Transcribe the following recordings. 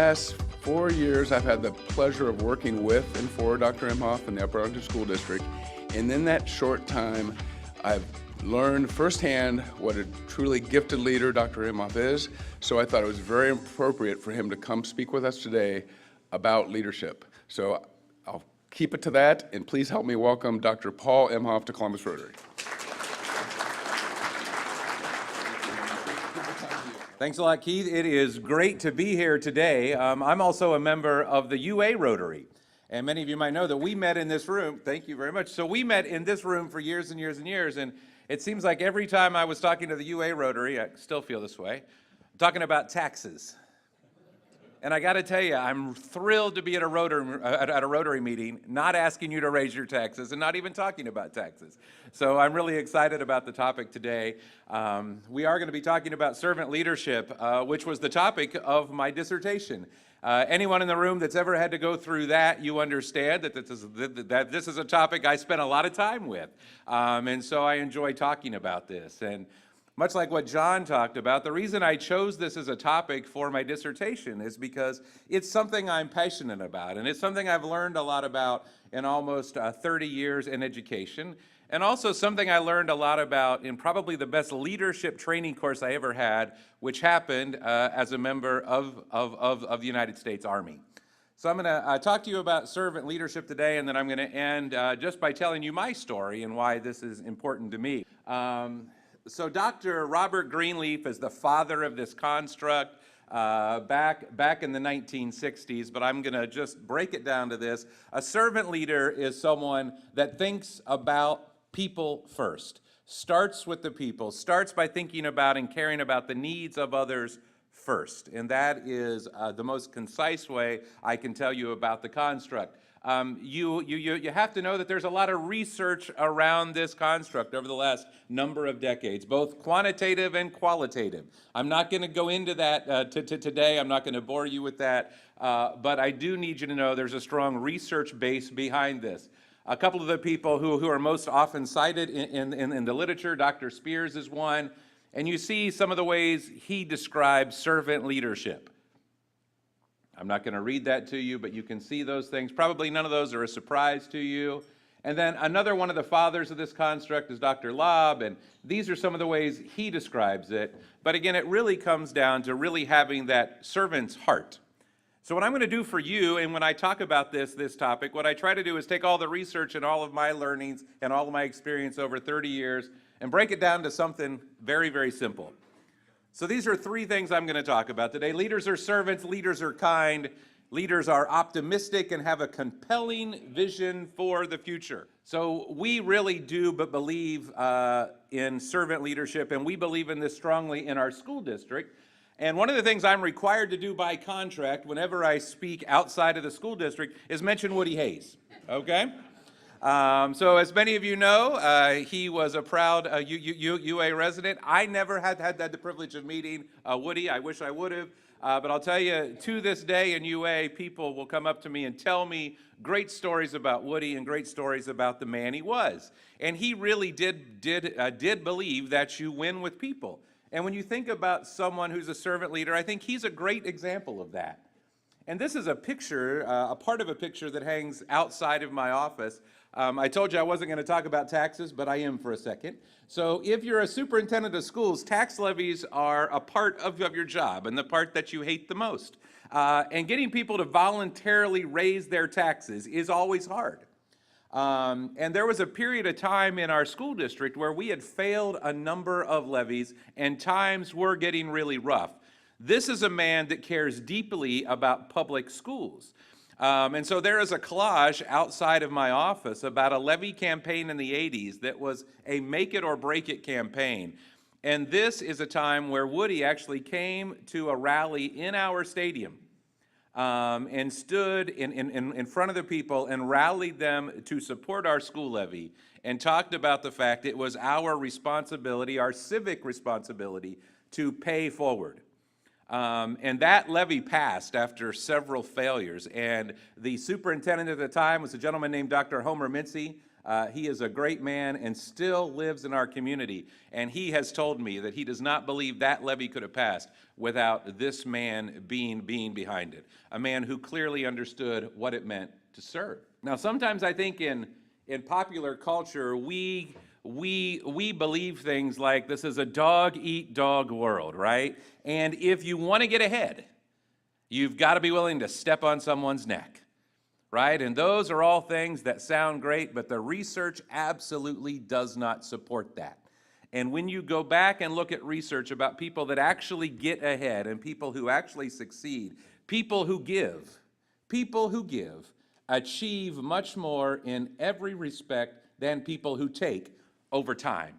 last 4 years, I've had the pleasure of working with and for Dr. Imhoff in the Upper Arlington School District. And in that short time, I've learned firsthand what a truly gifted leader Dr. Imhoff is. So I thought it was very appropriate for him to come speak with us today about leadership. So I'll keep it to that, and please help me welcome Dr. Paul Imhoff to Columbus Rotary. Thanks a lot, Keith. It is great to be here today. I'm also a member of the UA Rotary, and many of you might know that we met in this room. Thank you very much. So we met in this room for years and years and years, and it seems like every time I was talking to the UA Rotary, I still feel this way, talking about taxes. And I got to tell you, I'm thrilled to be at a Rotary meeting, not asking you to raise your taxes and not even talking about taxes. So I'm really excited about the topic today. We are going to be talking about servant leadership, which was the topic of my dissertation. Anyone in the room that's ever had to go through that, you understand that this is a topic I spent a lot of time with. And so I enjoy talking about this. And much like what John talked about, the reason I chose this as a topic for my dissertation is because it's something I'm passionate about, and it's something I've learned a lot about in almost 30 years in education, and also something I learned a lot about in probably the best leadership training course I ever had, which happened as a member of the United States Army. So I'm going to talk to you about servant leadership today, and then I'm going to end just by telling you my story and why this is important to me. So Dr. Robert Greenleaf is the father of this construct back in the 1960s, but I'm going to just break it down to this. A servant leader is someone that thinks about people first, starts with the people, starts by thinking about and caring about the needs of others first. And that is the most concise way I can tell you about the construct. You have to know that there's a lot of research around this construct over the last number of decades, both quantitative and qualitative. I'm not going to go into that today. I'm not going to bore you with that, but I do need you to know there's a strong research base behind this. A couple of the people who are most often cited in the literature, Dr. Spears is one, and you see some of the ways he describes servant leadership. I'm not going to read that to you, but you can see those things. Probably none of those are a surprise to you. And then another one of the fathers of this construct is Dr. Lobb, and these are some of the ways he describes it. But again, it really comes down to really having that servant's heart. So what I'm going to do for you, and when I talk about this topic, what I try to do is take all the research and all of my learnings and all of my experience over 30 years and break it down to something very, very simple. So these are three things I'm going to talk about today. Leaders are servants, leaders are kind, leaders are optimistic and have a compelling vision for the future. So we really do believe in servant leadership, and we believe in this strongly in our school district. And one of the things I'm required to do by contract whenever I speak outside of the school district is mention Woody Hayes, okay? So as many of you know, he was a proud UA resident. I never had the privilege of meeting Woody. I wish I would have. But I'll tell you, to this day in UA, people will come up to me and tell me great stories about Woody and great stories about the man he was. And he really did believe that you win with people. And when you think about someone who's a servant leader, I think he's a great example of that. And this is a picture, a part of a picture that hangs outside of my office. I told you I wasn't going to talk about taxes, but I am for a second. So if you're a superintendent of schools, tax levies are a part of your job and the part that you hate the most. And getting people to voluntarily raise their taxes is always hard. And there was a period of time in our school district where we had failed a number of levies and times were getting really rough. This is a man that cares deeply about public schools. And so there is a collage outside of my office about a levy campaign in the 80s that was a make it or break it campaign. And this is a time where Woody actually came to a rally in our stadium and stood in front of the people and rallied them to support our school levy and talked about the fact it was our responsibility, our civic responsibility, to pay forward. And that levy passed after several failures, and the superintendent at the time was a gentleman named Dr. Homer Mincy. He is a great man and still lives in our community. And he has told me that he does not believe that levy could have passed without this man being behind it. A man who clearly understood what it meant to serve. Now, sometimes I think in popular culture, we believe things like this is a dog-eat-dog world, right? And if you want to get ahead, you've got to be willing to step on someone's neck, right? And those are all things that sound great, but the research absolutely does not support that. And when you go back and look at research about people that actually get ahead and people who actually succeed, people who give, achieve much more in every respect than people who take over time.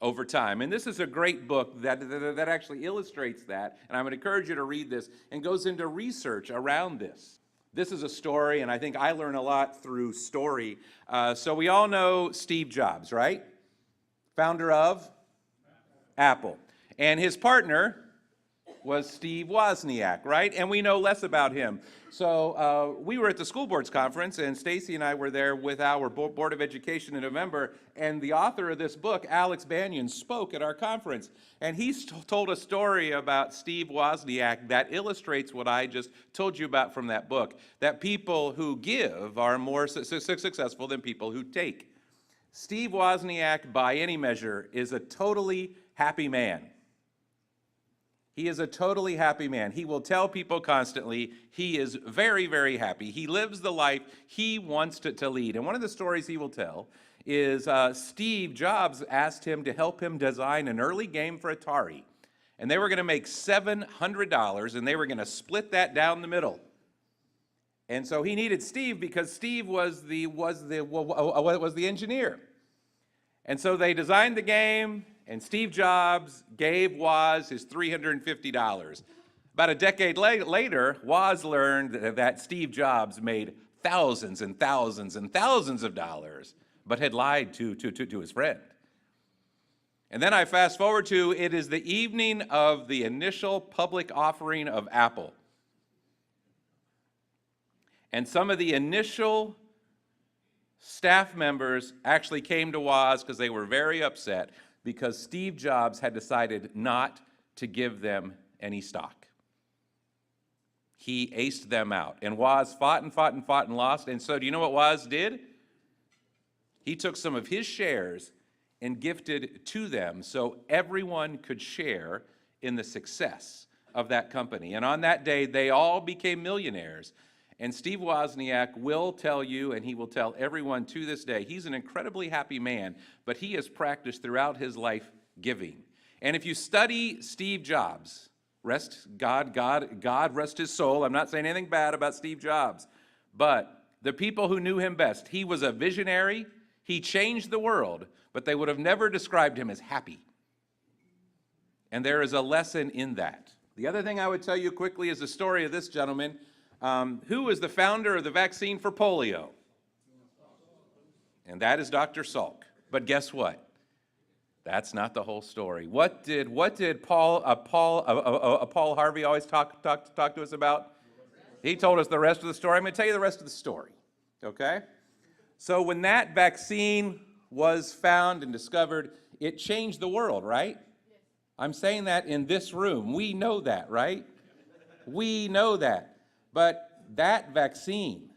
And this is a great book that actually illustrates that, and I would encourage you to read this, and goes into research around this. This is a story, and I think I learn a lot through story. So we all know Steve Jobs, right? Founder of Apple. And his partner was Steve Wozniak, right? And we know less about him. So we were at the school boards conference, and Stacy and I were there with our Board of Education in November, and the author of this book, Alex Banyan, spoke at our conference. And he told a story about Steve Wozniak that illustrates what I just told you about from that book, that people who give are more successful than people who take. Steve Wozniak, by any measure, is a totally happy man. He is a totally happy man. He will tell people constantly he is very, very happy. He lives the life he wants to lead. And one of the stories he will tell is Steve Jobs asked him to help him design an early game for Atari. And they were going to make $700, and they were going to split that down the middle. And so he needed Steve because Steve was the engineer. And so they designed the game, and Steve Jobs gave Woz his $350. About a decade later, Woz learned that Steve Jobs made thousands and thousands and thousands of dollars, but had lied to his friend. And then I fast forward to, it is the evening of the initial public offering of Apple. And some of the initial staff members actually came to Woz because they were very upset because Steve Jobs had decided not to give them any stock. He aced them out. And Woz fought and lost. And so do you know what Woz did? He took some of his shares and gifted to them so everyone could share in the success of that company. And on that day, they all became millionaires. And Steve Wozniak will tell you, and he will tell everyone to this day, he's an incredibly happy man, but he has practiced throughout his life giving. And if you study Steve Jobs, God rest his soul. I'm not saying anything bad about Steve Jobs, but the people who knew him best, he was a visionary, he changed the world, but they would have never described him as happy. And there is a lesson in that. The other thing I would tell you quickly is the story of this gentleman. Who was the founder of the vaccine for polio? And that is Dr. Salk. But guess what? That's not the whole story. What did Paul Harvey always talk to us about? He told us the rest of the story. I'm going to tell you the rest of the story. Okay? So when that vaccine was found and discovered, it changed the world, right? I'm saying that in this room. We know that, right? We know that. But that vaccine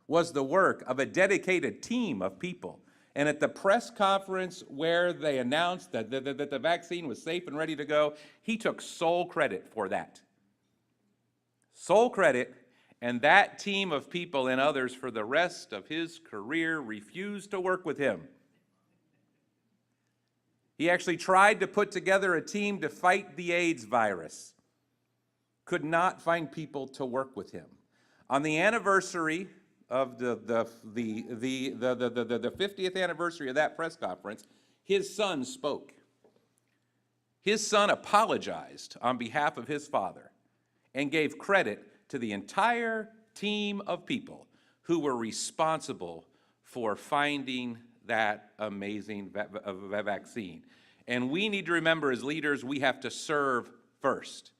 was the work of a dedicated team of people. And at the press conference where they announced that the vaccine was safe and ready to go, he took sole credit for that. Sole credit, and that team of people and others for the rest of his career refused to work with him. He actually tried to put together a team to fight the AIDS virus. Could not find people to work with him. On the anniversary of the 50th anniversary of that press conference, his son spoke. His son apologized on behalf of his father and gave credit to the entire team of people who were responsible for finding that amazing vaccine. And we need to remember as leaders, we have to serve first.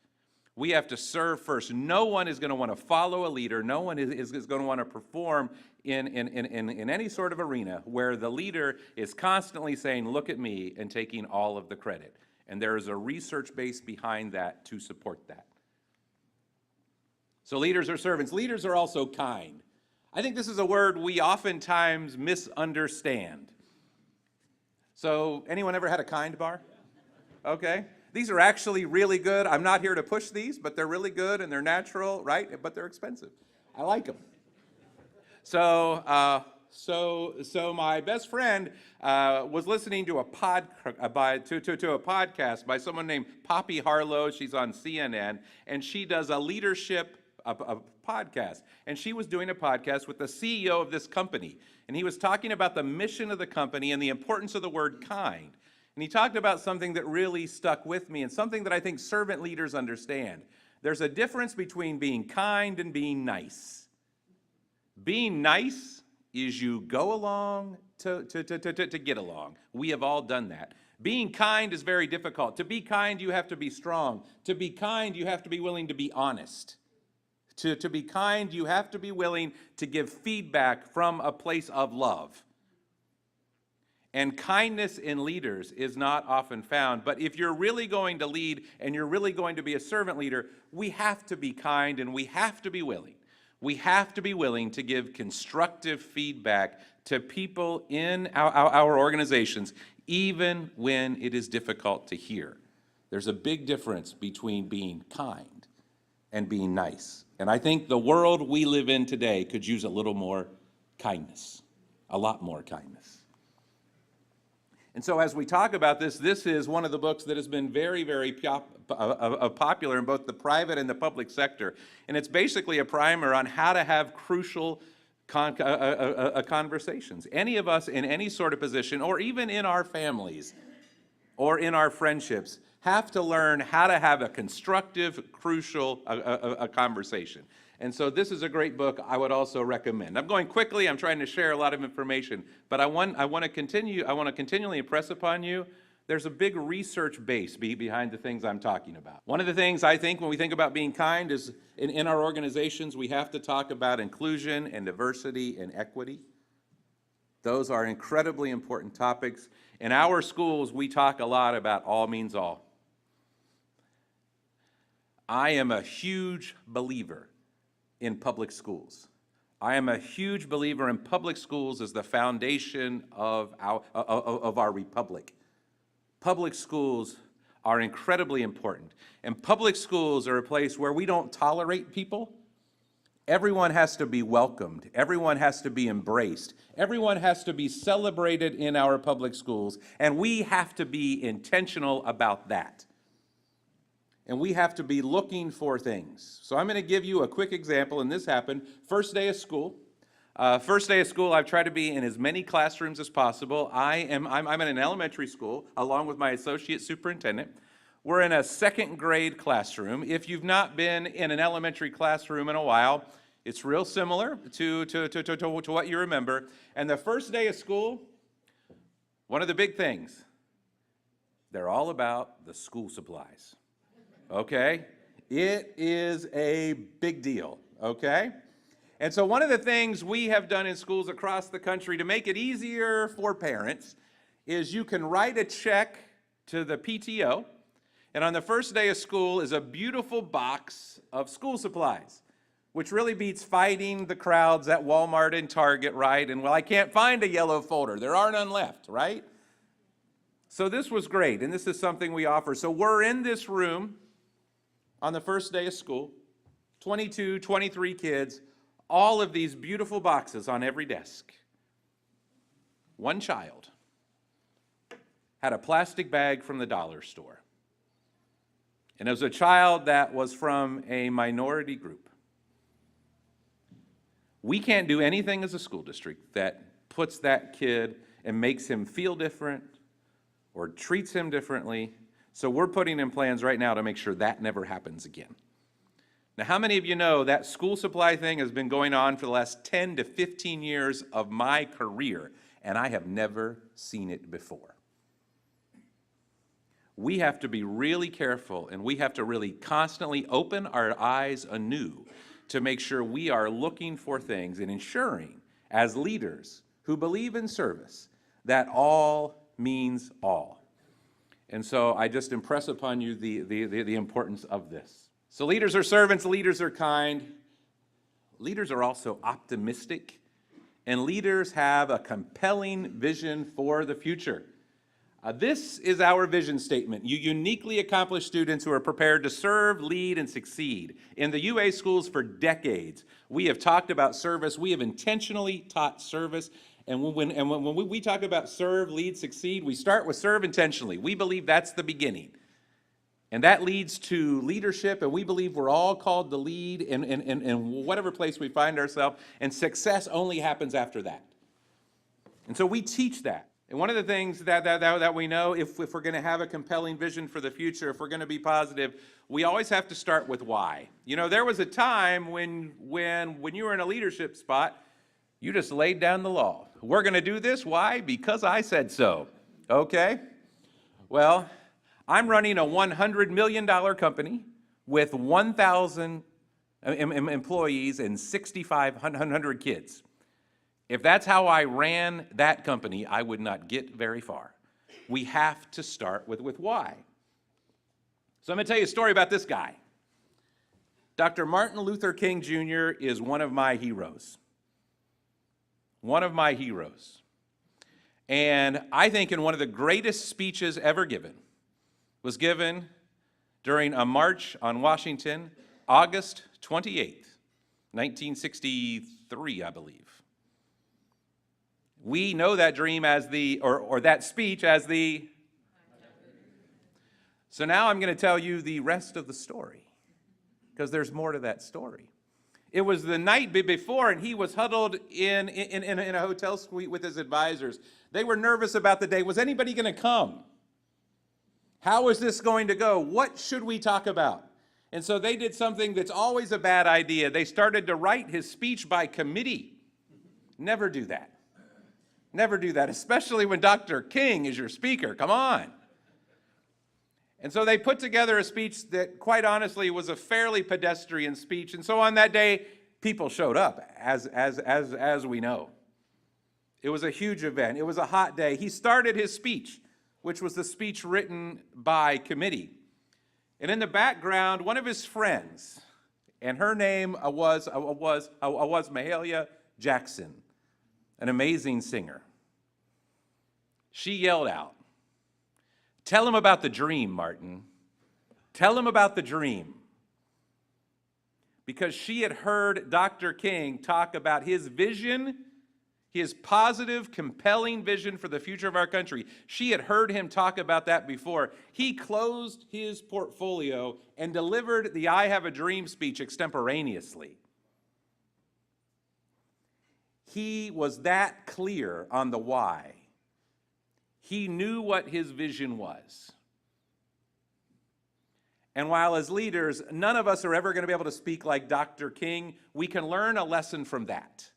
We have to serve first. No one is going to want to follow a leader. No one is going to want to perform in any sort of arena where the leader is constantly saying, look at me, and taking all of the credit. And there is a research base behind that to support that. So leaders are servants. Leaders are also kind. I think this is a word we oftentimes misunderstand. So anyone ever had a kind bar? Okay. These are actually really good. I'm not here to push these, but they're really good and they're natural, right? But they're expensive. I like them. So my best friend was listening to a podcast by someone named Poppy Harlow. She's on CNN, and she does a leadership podcast. And she was doing a podcast with the CEO of this company, and he was talking about the mission of the company and the importance of the word kind. And he talked about something that really stuck with me and something that I think servant leaders understand. There's a difference between being kind and being nice. Being nice is you go along to get along. We have all done that. Being kind is very difficult. To be kind, you have to be strong. To be kind, you have to be willing to be honest. To be kind, you have to be willing to give feedback from a place of love. And kindness in leaders is not often found. But if you're really going to lead and you're really going to be a servant leader, we have to be kind and we have to be willing. We have to be willing to give constructive feedback to people in our organizations, even when it is difficult to hear. There's a big difference between being kind and being nice. And I think the world we live in today could use a little more kindness, a lot more kindness. And so as we talk about this, this is one of the books that has been very, very popular in both the private and the public sector. And it's basically a primer on how to have crucial conversations. Any of us in any sort of position, or even in our families, or in our friendships, have to learn how to have a constructive, crucial conversation. And so this is a great book I would also recommend. I'm going quickly, I'm trying to share a lot of information, but I want to continually impress upon you, there's a big research base behind the things I'm talking about. One of the things I think when we think about being kind is in our organizations, we have to talk about inclusion and diversity and equity. Those are incredibly important topics. In our schools, we talk a lot about all means all. I am a huge believer in public schools. I am a huge believer in public schools as the foundation of our republic. Public schools are incredibly important, and public schools are a place where we don't tolerate people. Everyone has to be welcomed. Everyone has to be embraced. Everyone has to be celebrated in our public schools, and we have to be intentional about that. And we have to be looking for things. So I'm going to give you a quick example, and this happened first day of school. First day of school, I've tried to be in as many classrooms as possible. I'm in an elementary school, along with my associate superintendent. We're in a second grade classroom. If you've not been in an elementary classroom in a while, it's real similar to what you remember. And the first day of school, one of the big things, they're all about the school supplies. Okay? It is a big deal, okay? And so one of the things we have done in schools across the country to make it easier for parents is you can write a check to the PTO, and on the first day of school is a beautiful box of school supplies, which really beats fighting the crowds at Walmart and Target, right? And well, I can't find a yellow folder. There are none left, right? So this was great, and this is something we offer. So we're in this room on the first day of school, 22, 23 kids, all of these beautiful boxes on every desk. One child had a plastic bag from the dollar store. And it was a child that was from a minority group. We can't do anything as a school district that puts that kid and makes him feel different or treats him differently. So we're putting in plans right now to make sure that never happens again. Now, how many of you know that school supply thing has been going on for the last 10 to 15 years of my career, and I have never seen it before? We have to be really careful, and we have to really constantly open our eyes anew to make sure we are looking for things and ensuring as leaders who believe in service, that all means all. And so I just impress upon you the importance of this. So leaders are servants, leaders are kind, leaders are also optimistic, and leaders have a compelling vision for the future. This is our vision statement. You uniquely accomplished students who are prepared to serve, lead, and succeed. In the UA schools for decades, we have talked about service. We have intentionally taught service. And when we talk about serve, lead, succeed, we start with serve intentionally. We believe that's the beginning. And that leads to leadership, and we believe we're all called to lead in whatever place we find ourselves, and success only happens after that. And so we teach that. And one of the things that we know, if we're going to have a compelling vision for the future, if we're going to be positive, we always have to start with why. You know, there was a time when you were in a leadership spot, you just laid down the law. We're going to do this. Why? Because I said so. Okay? Well, I'm running a $100 million company with 1,000 employees and 6,500 kids. If that's how I ran that company, I would not get very far. We have to start with why. So I'm going to tell you a story about this guy. Dr. Martin Luther King Jr. is one of my heroes. One of my heroes. And I think in one of the greatest speeches ever given was given during a march on Washington, August 28th, 1963, I believe. We know that dream as or that speech as the. So now I'm going to tell you the rest of the story, because there's more to that story. It was the night before, and he was huddled in a hotel suite with his advisors. They were nervous about the day. Was anybody going to come? How is this going to go? What should we talk about? And so they did something that's always a bad idea. They started to write his speech by committee. Never do that. Never do that, especially when Dr. King is your speaker. Come on. And so they put together a speech that, quite honestly, was a fairly pedestrian speech. And so on that day, people showed up, as we know. It was a huge event. It was a hot day. He started his speech, which was the speech written by committee. And in the background, one of his friends, and her name was Mahalia Jackson, an amazing singer. She yelled out, "Tell him about the dream, Martin. Tell him about the dream." Because she had heard Dr. King talk about his vision, his positive, compelling vision for the future of our country. She had heard him talk about that before. He closed his portfolio and delivered the "I Have a Dream" speech extemporaneously. He was that clear on the why. He knew what his vision was. And while as leaders, none of us are ever going to be able to speak like Dr. King, we can learn a lesson from that.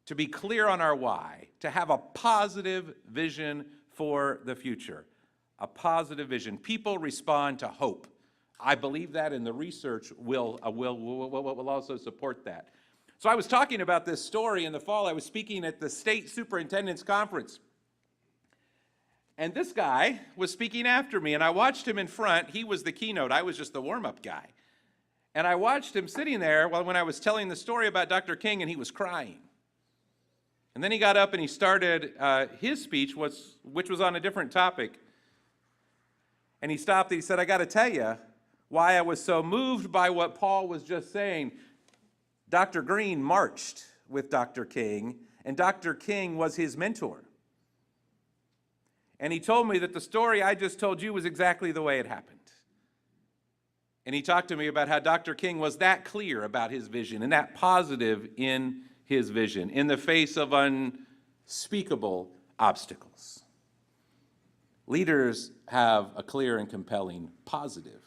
To be clear on our why, to have a positive vision for the future. A positive vision. People respond to hope. I believe that, and the research will also support that. So I was talking about this story in the fall. I was speaking at the State Superintendent's Conference. And this guy was speaking after me, and I watched him in front. He was the keynote. I was just the warm-up guy. And I watched him sitting there when I was telling the story about Dr. King, and he was crying. And then he got up and he started his speech, which was on a different topic. And he stopped and he said, "I got to tell you why I was so moved by what Paul was just saying. Dr. Green marched with Dr. King, and Dr. King was his mentor. And he told me that the story I just told you was exactly the way it happened." And he talked to me about how Dr. King was that clear about his vision and that positive in his vision in the face of unspeakable obstacles. Leaders have a clear and compelling positive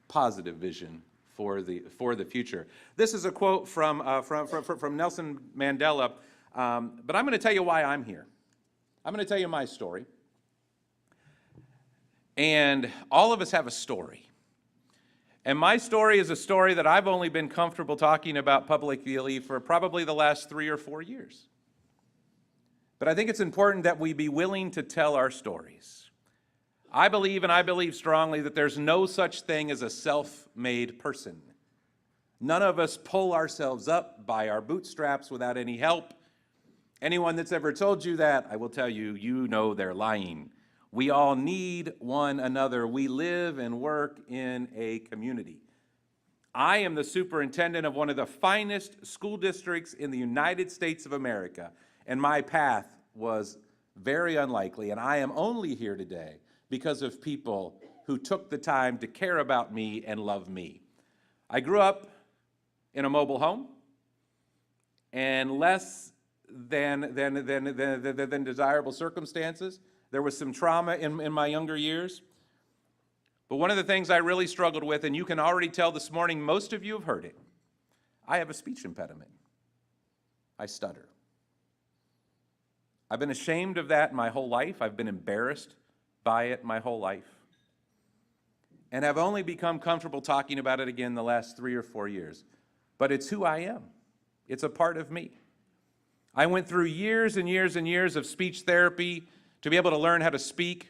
vision for the future. This is a quote from Nelson Mandela, but I'm going to tell you why I'm here. I'm going to tell you my story. And all of us have a story. And my story is a story that I've only been comfortable talking about publicly for probably the last 3 or 4 years. But I think it's important that we be willing to tell our stories. I believe, and I believe strongly, that there's no such thing as a self-made person. None of us pull ourselves up by our bootstraps without any help. Anyone that's ever told you that, I will tell you, you know they're lying. We all need one another. We live and work in a community. I am the superintendent of one of the finest school districts in the United States of America, and my path was very unlikely, and I am only here today because of people who took the time to care about me and love me. I grew up in a mobile home, and less than desirable circumstances. There was some trauma in my younger years. But one of the things I really struggled with, and you can already tell this morning, most of you have heard it, I have a speech impediment. I stutter. I've been ashamed of that my whole life. I've been embarrassed by it my whole life. And I've only become comfortable talking about it again the last 3 or 4 years. But it's who I am. It's a part of me. I went through years and years and years of speech therapy to be able to learn how to speak.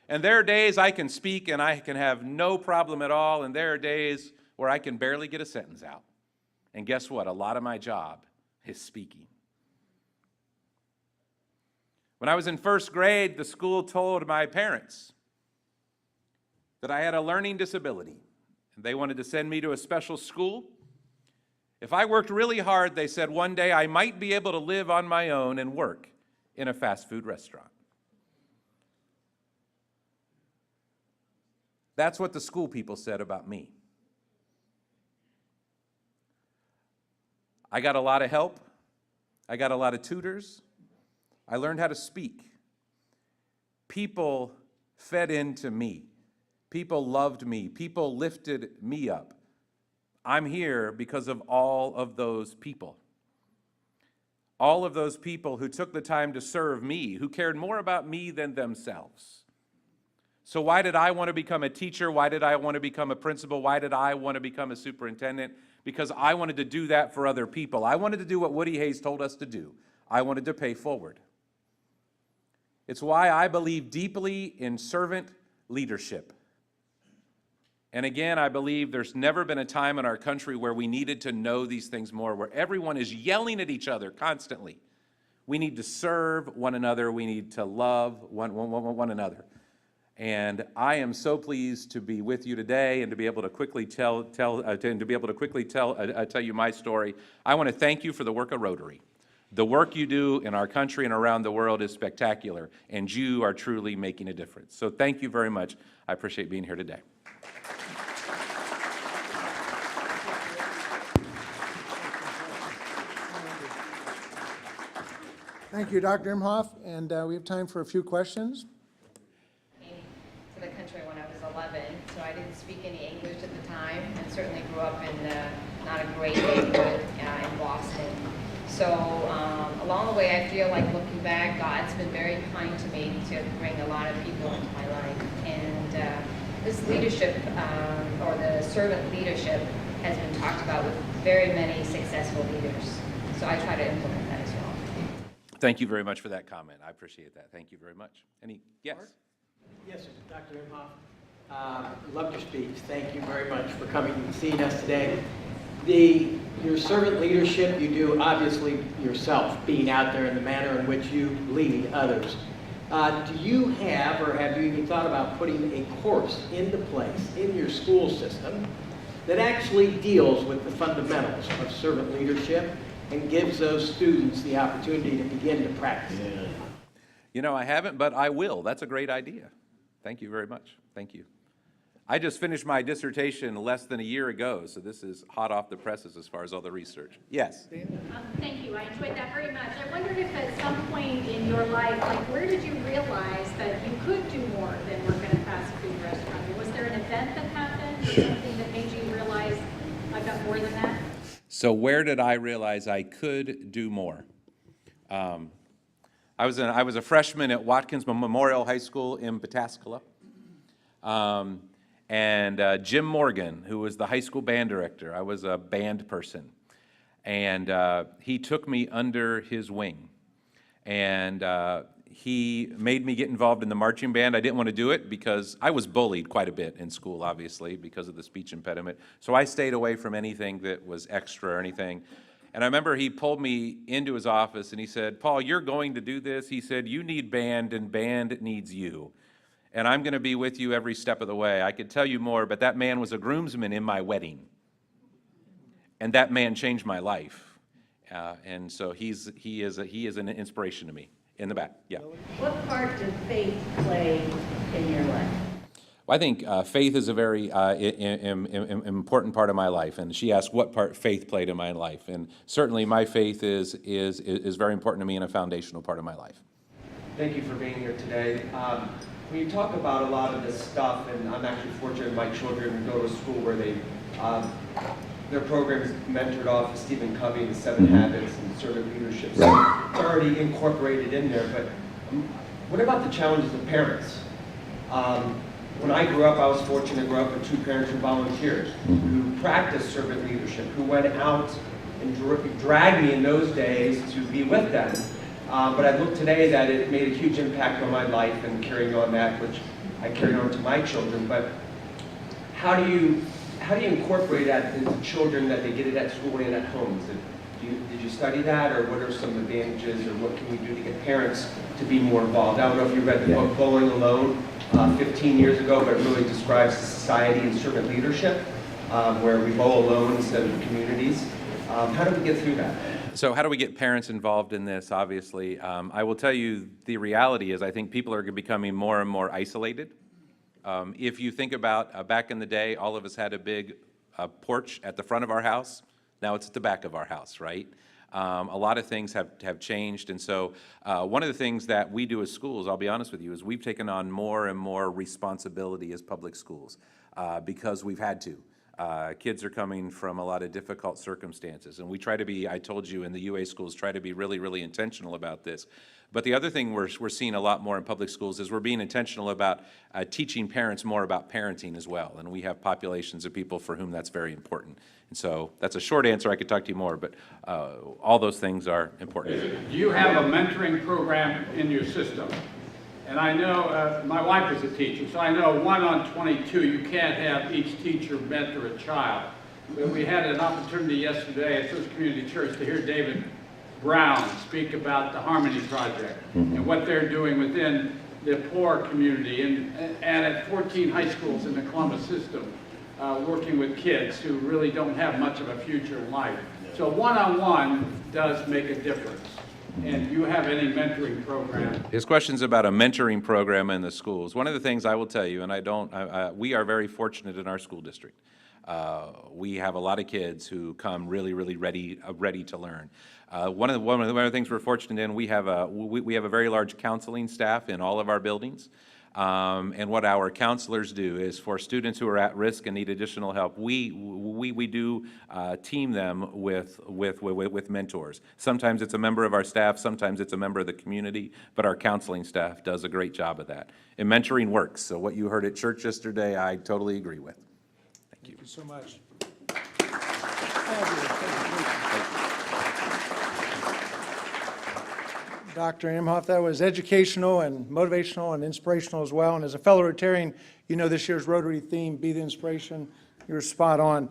And there are days I can speak and I can have no problem at all, and there are days where I can barely get a sentence out. And guess what? A lot of my job is speaking. When I was in first grade, the school told my parents that I had a learning disability, and they wanted to send me to a special school. If I worked really hard, they said one day I might be able to live on my own and work in a fast food restaurant. That's what the school people said about me. I got a lot of help. I got a lot of tutors. I learned how to speak. People fed into me. People loved me. People lifted me up. I'm here because of all of those people. All of those people who took the time to serve me, who cared more about me than themselves. So why did I want to become a teacher? Why did I want to become a principal? Why did I want to become a superintendent? Because I wanted to do that for other people. I wanted to do what Woody Hayes told us to do. I wanted to pay forward. It's why I believe deeply in servant leadership. And again, I believe there's never been a time in our country where we needed to know these things more, where everyone is yelling at each other constantly. We need to serve one another. We need to love one another. And I am so pleased to be with you today and to be able to quickly tell you my story. I want to thank you for the work of Rotary. The work you do in our country and around the world is spectacular, and you are truly making a difference. So thank you very much. I appreciate being here today. Thank you, Dr. Imhoff, and we have time for a few questions. Came to the country when I was 11, so I didn't speak any English at the time, and certainly grew up in not a great neighborhood in Boston. So along the way, I feel like looking back, God's been very kind to me to bring a lot of people into my life. And this leadership, or the servant leadership, has been talked about with very many successful leaders. So I try to implement that as well. Thank you very much for that comment. I appreciate that. Thank you very much. Yes? Yes, Dr. Imhoff. Loved your speech. Thank you very much for coming and seeing us today. Your servant leadership, you do obviously yourself, being out there in the manner in which you lead others. Do you have, or have you even thought about putting a course into place in your school system that actually deals with the fundamentals of servant leadership and gives those students the opportunity to begin to practice it? You know, I haven't, but I will. That's a great idea. Thank you very much. Thank you. I just finished my dissertation less than a year ago, so this is hot off the presses as far as all the research. Yes? Thank you. I enjoyed that very much. I wondered if at some point in your life, like, where did you realize that you could do more than work at a fast food restaurant? Was there an event that happened or something that made you realize I've got more than that? So where did I realize I could do more? I was a freshman at Watkins Memorial High School in Pataskala. And Jim Morgan, who was the high school band director, I was a band person. And he took me under his wing. And he made me get involved in the marching band. I didn't want to do it because I was bullied quite a bit in school, obviously, because of the speech impediment. So I stayed away from anything that was extra or anything. And I remember he pulled me into his office and he said, "Paul, you're going to do this." He said, "You need band and band needs you. And I'm going to be with you every step of the way." I could tell you more, but that man was a groomsman in my wedding. And that man changed my life. And so he is an inspiration to me. In the back, yeah. What part does faith play in your life? Well, I think faith is a very important part of my life. And she asked what part faith played in my life. And certainly my faith is very important to me and a foundational part of my life. Thank you for being here today. When you talk about a lot of this stuff, and I'm actually fortunate my children go to a school where they their program is mentored off of Stephen Covey and the 7 Habits and servant leadership. So it's already incorporated in there, but what about the challenges of parents? When I grew up, I was fortunate to grow up with 2 parents who volunteers, who practiced servant leadership, who went out and dragged me in those days to be with them. But I look today that it made a huge impact on my life and carrying on that, which I carried on to my children. But how do you incorporate that into children, that they get it at school and at home? Did you study that, or what are some advantages, or what can we do to get parents to be more involved? I don't know if you read the book Bowling Alone 15 years ago, but it really describes society and servant leadership, where we bowl alone instead of communities. How do we get through that? So how do we get parents involved in this? Obviously, I will tell you the reality is I think people are becoming more and more isolated. If you think about back in the day, all of us had a big porch at the front of our house. Now it's at the back of our house, right? A lot of things have changed, and so one of the things that we do as schools, I'll be honest with you, is we've taken on more and more responsibility as public schools because we've had to. Kids are coming from a lot of difficult circumstances, and we try to be, I told you, in the UA schools, try to be really, really intentional about this. But the other thing we're seeing a lot more in public schools is we're being intentional about teaching parents more about parenting as well, and we have populations of people for whom that's very important. And so that's a short answer. I could talk to you more, but all those things are important. Do you have a mentoring program in your system? And I know, my wife is a teacher, so I know 1 on 22, you can't have each teacher mentor a child. But we had an opportunity yesterday at First Community Church to hear David Brown speak about the Harmony Project and what they're doing within the poor community and at 14 high schools in the Columbus system, working with kids who really don't have much of a future in life. So one-on-one does make a difference. And you have any mentoring program? His question's about a mentoring program in the schools. One of the things I will tell you, and we are very fortunate in our school district. We have a lot of kids who come really, really ready to learn. One of the things we're fortunate in, we have a very large counseling staff in all of our buildings. And what our counselors do is for students who are at risk and need additional help, we do team them with mentors. Sometimes it's a member of our staff, sometimes it's a member of the community, but our counseling staff does a great job of that. And mentoring works. So what you heard at church yesterday, I totally agree with. Thank you. Thank you so much. Dr. Imhoff, that was educational and motivational and inspirational as well. And as a fellow Rotarian, you know this year's Rotary theme, Be the Inspiration. You're spot on.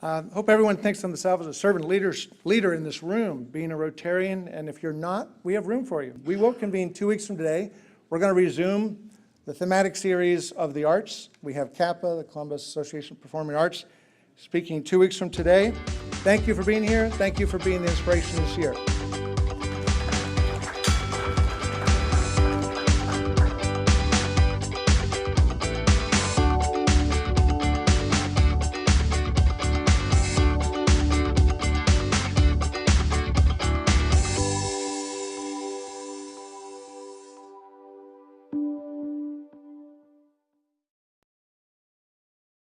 Hope everyone thinks of themselves as a servant leader in this room, being a Rotarian. And if you're not, we have room for you. We will convene 2 weeks from today. We're going to resume the thematic series of the arts. We have CAPA, the Columbus Association of Performing Arts, speaking 2 weeks from today. Thank you for being here. Thank you for being the inspiration this year.